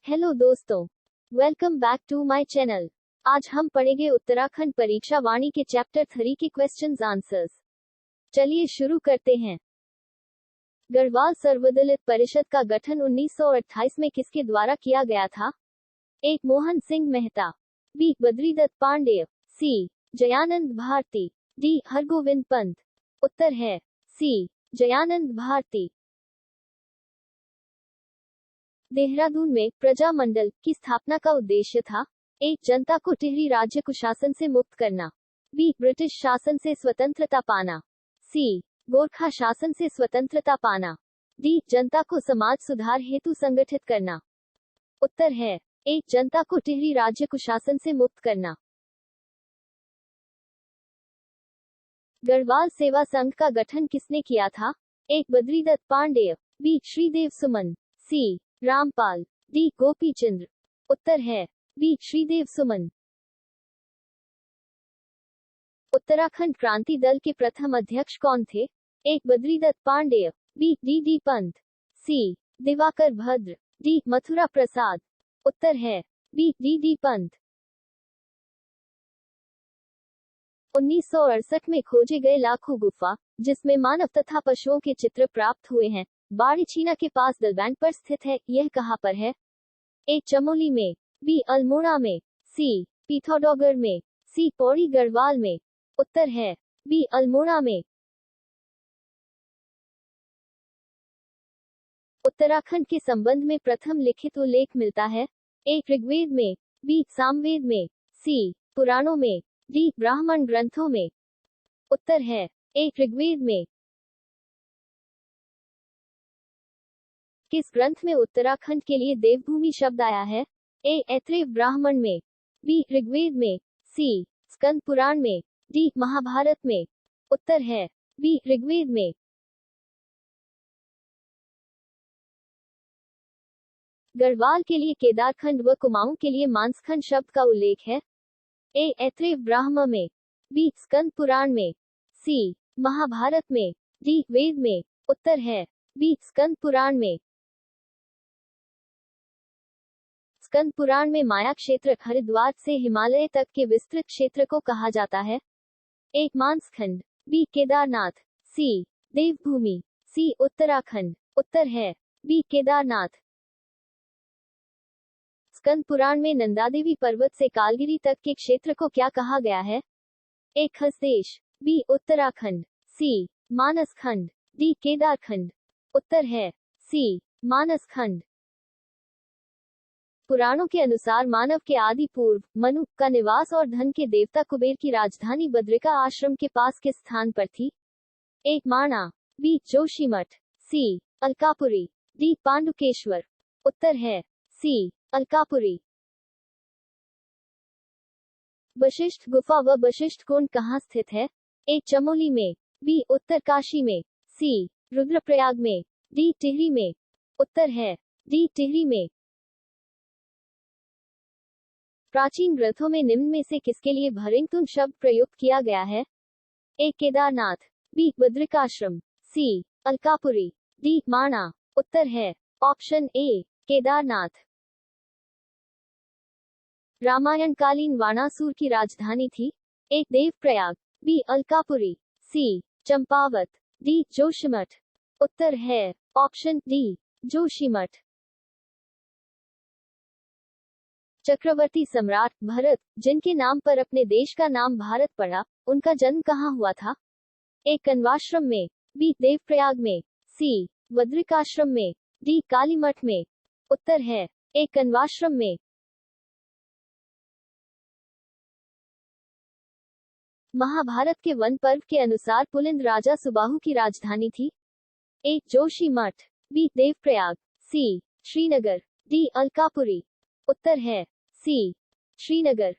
Hello दोस्तों, welcome back to my channel. आज हम पढ़ेंगे उत्तराखंड परीक्षा वाणी के चैप्टर 3 के क्वेश्चंस आंसर्स। चलिए शुरू करते हैं। गढ़वाल सर्वदलित परिषद का गठन 1928 में किसके द्वारा किया गया था? ए. मोहन सिंह मेहता, बी. बद्रीदत्त पांडेय, सी. जयानंद भारती, डी. हरगोविंद पंत। उत्तर है सी. जयानंद भारती। देहरादून में प्रजा मंडल की स्थापना का उद्देश्य था? ए. जनता को टिहरी राज्य कुशासन से मुक्त करना, बी. ब्रिटिश शासन से स्वतंत्रता पाना, सी. गोरखा शासन से स्वतंत्रता पाना, डी. जनता को समाज सुधार हेतु संगठित करना। उत्तर है ए. जनता को टिहरी राज्य कुशासन से मुक्त करना। गढ़वाल सेवा संघ का गठन किसने किया था? ए. बद्रीदत्त पांडेय, बी. श्रीदेव सुमन, सी. रामपाल, डी. गोपीचंद्र। उत्तर है बी. श्रीदेव सुमन। उत्तराखंड क्रांति दल के प्रथम अध्यक्ष कौन थे? ए. बद्रीदत्त पांडेय, बी. डी. पंत, सी. दिवाकर भद्र, डी. मथुरा प्रसाद। उत्तर है बी. डी. पंत। 1968 में खोजे गए लाखों गुफा, जिसमें मानव तथा पशुओं के चित्र प्राप्त हुए हैं, बाड़ीचीना के पास दलबैंड पर स्थित है। यह कहां पर है? ए. चमोली में, बी. अल्मोड़ा में, सी. पिथौरागढ़ में, सी. पौड़ी गढ़वाल में। उत्तर है बी. अल्मोड़ा में। उत्तराखंड के संबंध में प्रथम लिखित उल्लेख मिलता है? ए. ऋग्वेद में, बी. सामवेद में, सी. पुराणों में, डी. ब्राह्मण ग्रंथों में। उत्तर है ए. ऋग्वेद में। किस ग्रंथ में उत्तराखंड के लिए देवभूमि शब्द आया है? ए. ऐत्रेय ब्राह्मण में, बी. ऋग्वेद में, सी. स्कंद पुराण में, डी. महाभारत में। उत्तर है बी. ऋग्वेद में। गढ़वाल के लिए केदारखंड व कुमाऊं के लिए मानसखंड शब्द का उल्लेख है? ए. ऐत्रेय ब्राह्मण में, बी. स्कंद पुराण में, सी. महाभारत में, डी. वेद में। उत्तर है बी. स्कंद पुराण में। स्कंद पुराण में माया क्षेत्र हरिद्वार से हिमालय तक के विस्तृत क्षेत्र को कहा जाता है? ए. मानसखंड, बी. केदारनाथ, सी. देवभूमि, सी. उत्तराखंड। उत्तर है बी. केदारनाथ। स्कंद पुराण में नंदादेवी पर्वत से कालगिरी तक के क्षेत्र को क्या कहा गया है? ए. खसदेश, बी. उत्तराखंड, सी. मानसखंड, डी. केदारखंड। उत्तर है सी. मानसखंड। पुराणों के अनुसार मानव के आदि पूर्व मनु का निवास और धन के देवता कुबेर की राजधानी बद्रिका आश्रम के पास किस स्थान पर थी? ए. माणा, बी. जोशीमठ, सी. अलकापुरी, डी. पांडुकेश्वर। उत्तर है सी. अलकापुरी। वशिष्ठ गुफा व वशिष्ठ कुंड कहाँ स्थित है? ए. चमोली में, बी. उत्तरकाशी में, सी. रुद्रप्रयाग में, डी. टिहरी में। उत्तर है डी. टिहरी में। प्राचीन ग्रंथों में निम्न में से किसके लिए भरिंगतुन शब्द प्रयुक्त किया गया है? ए. केदारनाथ, बी. बद्रिकाश्रम, सी. अलकापुरी, डी. माणा। उत्तर है ऑप्शन ए. केदारनाथ। रामायण कालीन वाणासुर की राजधानी थी? ए. देवप्रयाग, बी. अलकापुरी, सी. चंपावत, डी. जोशीमठ। उत्तर है ऑप्शन डी. जोशीमठ। चक्रवर्ती सम्राट भरत, जिनके नाम पर अपने देश का नाम भारत पड़ा, उनका जन्म कहाँ हुआ था? ए. कण्वाश्रम में, बी. देवप्रयाग में, सी. बद्रिकाश्रम में, डी. कालीमठ में। उत्तर है ए. कण्वाश्रम में। महाभारत के वन पर्व के अनुसार पुलिंद राजा सुबाहु की राजधानी थी? ए. जोशीमठ, बी. देवप्रयाग, सी. श्रीनगर, डी. अलकापुरी। उत्तर है सी. श्रीनगर।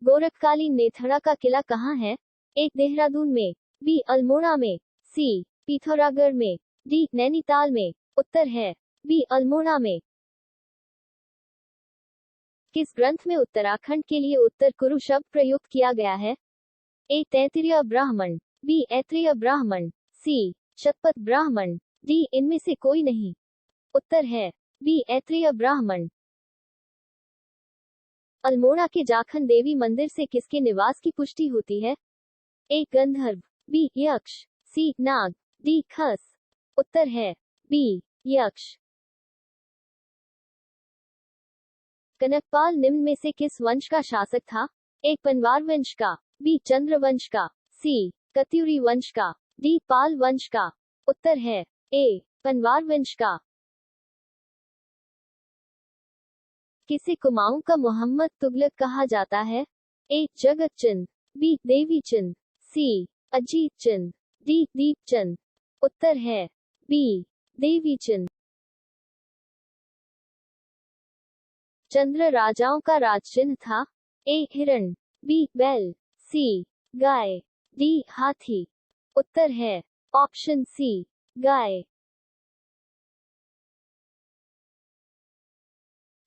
गोरखकालीन नेथड़ा का किला कहाँ है? ए. देहरादून में, बी. अल्मोड़ा में, सी. पिथौरागढ़ में, डी. नैनीताल में। उत्तर है बी. अल्मोड़ा में। किस ग्रंथ में उत्तराखंड के लिए उत्तर कुरु शब्द प्रयुक्त किया गया है? ए. तैत्तिरीय ब्राह्मण, बी. ऐत्रेय ब्राह्मण, सी. शतपथ ब्राह्मण, डी. इनमें से कोई नहीं। उत्तर है बी ऐत्रेय ब्राह्मण। अल्मोड़ा के जाखन देवी मंदिर से किसके निवास की पुष्टि होती है? ए गंधर्व, बी यक्ष, सी नाग, डी खस। उत्तर है बी यक्ष। कनकपाल निम्न में से किस वंश का शासक था? ए पनवार वंश का, बी चंद्र वंश का, सी कत्यूरी वंश का, डी पाल वंश का। उत्तर है ए पनवार वंश का। किसे कुमाऊं का मोहम्मद तुगलक कहा जाता है? ए जगत चंद, बी देवी चंद, सी अजीत चंद, डी दीप चंद। उत्तर है बी देवी चंद। चंद्र राजाओं का राजचिन्ह था? ए हिरण, बी बैल, सी गाय, डी हाथी। उत्तर है ऑप्शन सी गाय।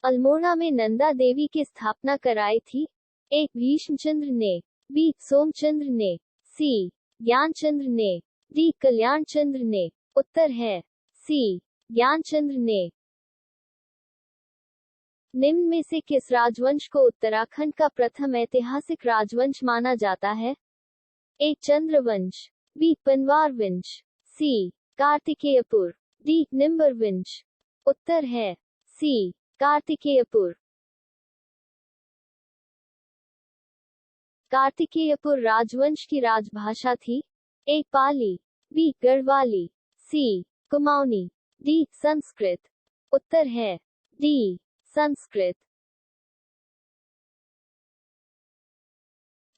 अल्मोड़ा में नंदा देवी की स्थापना कराई थी? ए भीष्मचंद्र ने, बी सोमचंद्र ने, सी ज्ञानचंद्र ने, डी कल्याणचंद्र ने। उत्तर है सी ज्ञानचंद्र ने। निम्न में से किस राजवंश को उत्तराखंड का प्रथम ऐतिहासिक राजवंश माना जाता है? ए चंद्रवंश, बी पनवार वंश, सी कार्तिकेयपुर, डी निम्बर वंश। उत्तर है सी कार्तिकेयपुर। कार्तिकेयपुर राजवंश की राजभाषा थी? ए पाली, बी गढ़वाली, सी कुमाऊनी, डी संस्कृत। उत्तर है डी संस्कृत।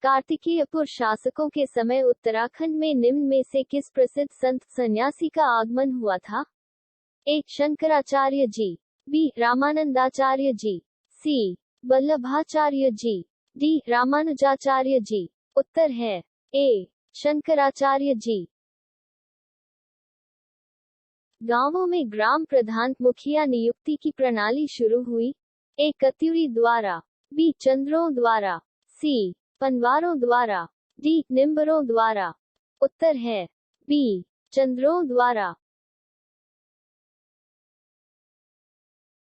कार्तिकेयपुर शासकों के समय उत्तराखंड में निम्न में से किस प्रसिद्ध संत सन्यासी का आगमन हुआ था? ए शंकराचार्य जी, बी रामानंदाचार्य जी, सी वल्लभाचार्य जी, डी रामानुजाचार्य जी। उत्तर है ए शंकराचार्य जी। गांवों में ग्राम प्रधान मुखिया नियुक्ति की प्रणाली शुरू हुई? ए कत्यूरी द्वारा, बी चंद्रों द्वारा, सी पनवारों द्वारा, डी निम्बरों द्वारा। उत्तर है बी चंद्रों द्वारा।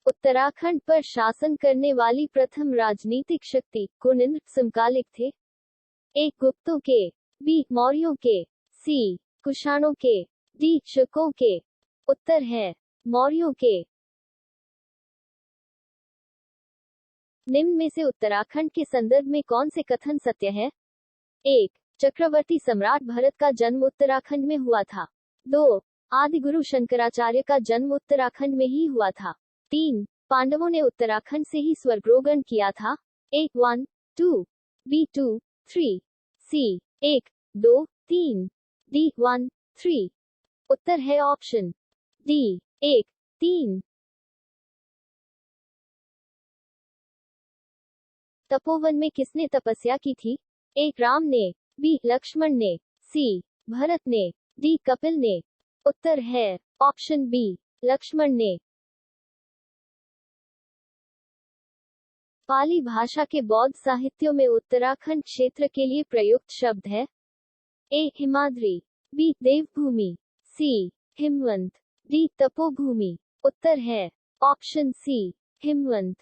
उत्तराखंड पर शासन करने वाली प्रथम राजनीतिक शक्ति कुनिंद्र समकालिक थे? ए गुप्तों के, बी मौर्यों के, सी कुषाणों के, डी शकों के। उत्तर है मौर्यों के। निम्न में से उत्तराखंड के संदर्भ में कौन से कथन सत्य है? एक, चक्रवर्ती सम्राट भरत का जन्म उत्तराखंड में हुआ था। 2, आदिगुरु शंकराचार्य का जन्म उत्तराखंड में ही हुआ था। 3, पांडवों ने उत्तराखंड से ही स्वर्गरोहण किया था। 1, 2, बी 2, 3, सी 1, 2, 3, डी 1, 3। उत्तर है ऑप्शन डी 1, 3। तपोवन में किसने तपस्या की थी? ए राम ने, बी लक्ष्मण ने, सी भरत ने, डी कपिल ने। उत्तर है ऑप्शन बी लक्ष्मण ने। पाली भाषा के बौद्ध साहित्यों में उत्तराखंड क्षेत्र के लिए प्रयुक्त शब्द है? ए हिमाद्री, बी देवभूमि, सी हिमवंत, डी तपोभूमि। उत्तर है ऑप्शन सी हिमवंत।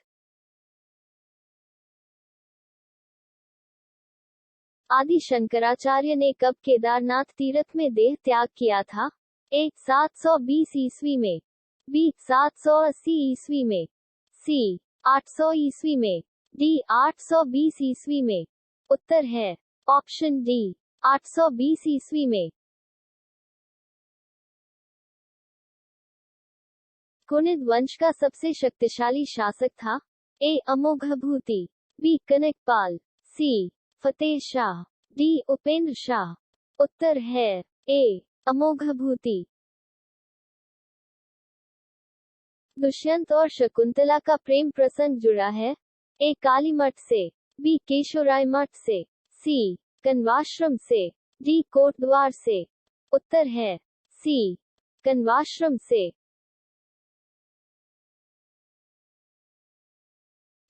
आदि शंकराचार्य ने कब केदारनाथ तीर्थ में देह त्याग किया था? ए 720 ईस्वी में, बी 780 ईस्वी में, सी 800 ईस्वी में, डी 820 ईस्वी में। उत्तर है ऑप्शन डी 820 ईस्वी में। कुनिद वंश का सबसे शक्तिशाली शासक था? ए अमोघभूति, बी कनकपाल, सी फतेह शाह, डी उपेंद्र शाह। उत्तर है ए अमोघभूति। दुष्यंत और शकुंतला का प्रेम प्रसंग जुड़ा है? ए कालीमठ से, बी केशोराय मठ से, सी कण्वाश्रम से, डी कोटद्वार से। उत्तर है सी कण्वाश्रम से।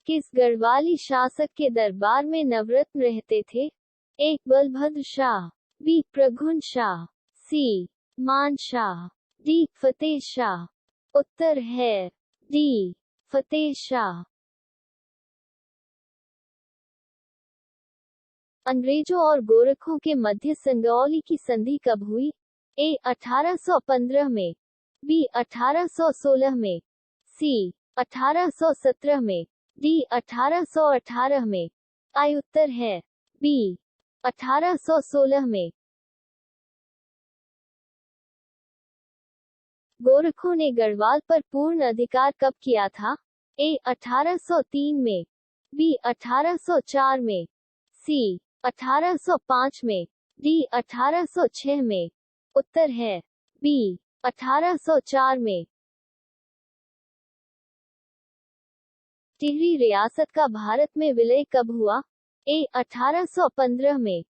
किस गढ़वाली शासक के दरबार में नवरत्न रहते थे? ए बलभद्र शाह, बी प्रघुन शाह, सी मान शाह, डी फतेह शाह। उत्तर है डी, फतेह शाह। अंग्रेजों और गोरखों के मध्य संगौली की संधि कब हुई? ए 1815 में, बी 1816 में, सी 1817 में, डी 1818 में। आई उत्तर है बी 1816 में। गोरखों ने गढ़वाल पर पूर्ण अधिकार कब किया था? ए 1803 में, बी 1804 में, सी 1805 में, डी 1806 में। उत्तर है बी 1804 में। टिहरी रियासत का भारत में विलय कब हुआ? ए 1815 में,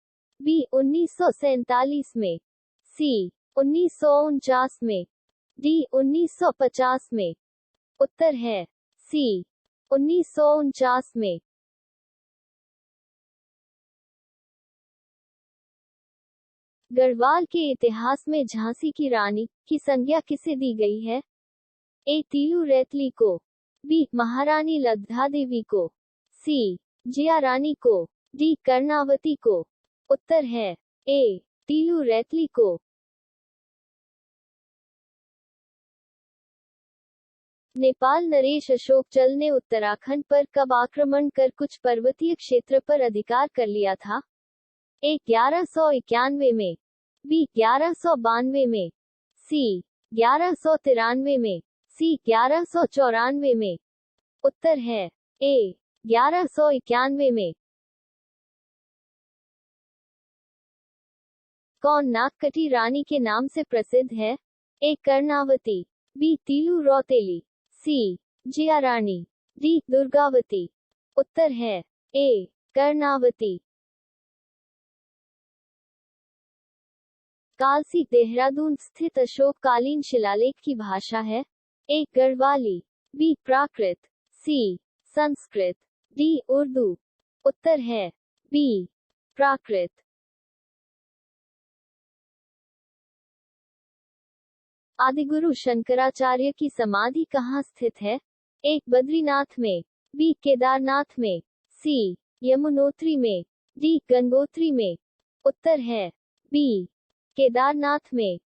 बी 1947 में, सी 1949 में, डी 1950 में। उत्तर है सी 1949 में। गढ़वाल के इतिहास में झांसी की रानी की संज्ञा किसे दी गई है? ए तीलू रैतली को, बी महारानी लद्धा देवी को, सी जिया रानी को, डी कर्णावती को। उत्तर है ए तीलू रैतली को। नेपाल नरेश अशोक चल ने उत्तराखंड पर कब आक्रमण कर कुछ पर्वतीय क्षेत्र पर अधिकार कर लिया था? ए 1191 में, बी 1192 में, सी 1193 में, सी 1194 में। उत्तर है ए 1191 में। कौन नागकटी रानी के नाम से प्रसिद्ध है? ए कर्णावती, बी तीलू रौतेली, सी जिया रानी, डी दुर्गावती। उत्तर है ए कर्णावती। कालसी देहरादून स्थित अशोककालीन शिलालेख की भाषा है? ए गढ़वाली, बी प्राकृत, सी संस्कृत, डी उर्दू। उत्तर है बी प्राकृत। आदिगुरु शंकराचार्य की समाधि कहाँ स्थित है? ए बद्रीनाथ में, बी केदारनाथ में, सी यमुनोत्री में, डी गंगोत्री में। उत्तर है बी केदारनाथ में।